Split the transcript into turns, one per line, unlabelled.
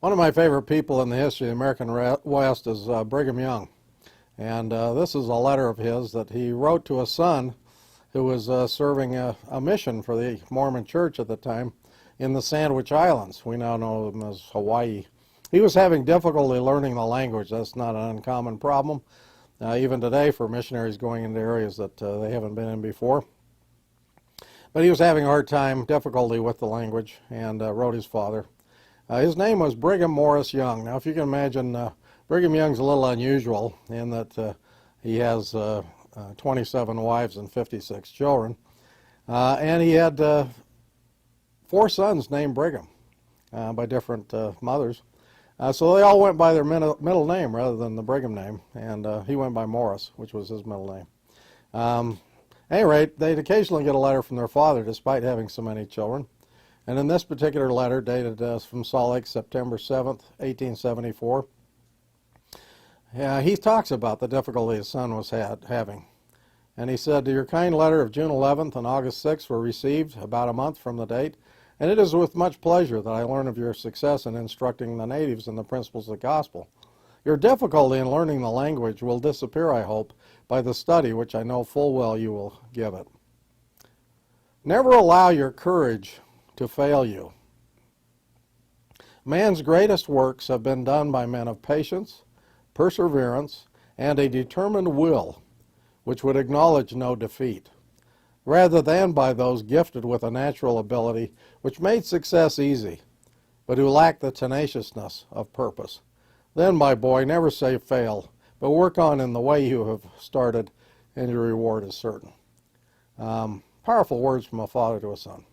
One of my favorite people in the history of the American West is Brigham Young. And this is a letter of his that he wrote to a son who was serving a mission for the Mormon church at the time in the Sandwich Islands. We now know them as Hawaii. He was having difficulty learning the language. That's not an uncommon problem, even today for missionaries going into areas that they haven't been in before. But he was having a hard time, difficulty with the language, and wrote his father. His name was Brigham Morris Young. Now, if you can imagine, Brigham Young's a little unusual in that he has 27 wives and 56 children. And he had 4 sons named Brigham by different mothers. So they all went by their middle name rather than the Brigham name, and he went by Morris, which was his middle name. At any rate, they'd occasionally get a letter from their father despite having so many children. And in this particular letter, dated from Salt Lake, September 7th, 1874, he talks about the difficulty his son was having. And he said, "Your kind letter of June 11th and August 6th were received about a month from the date, and it is with much pleasure that I learn of your success in instructing the natives in the principles of the gospel. Your difficulty in learning the language will disappear, I hope, by the study which I know full well you will give it. Never allow your courage to fail you. Man's greatest works have been done by men of patience, perseverance, and a determined will which would acknowledge no defeat, rather than by those gifted with a natural ability which made success easy, but who lacked the tenaciousness of purpose. Then, my boy, never say fail, but work on in the way you have started, and your reward is certain." Powerful words from a father to a son.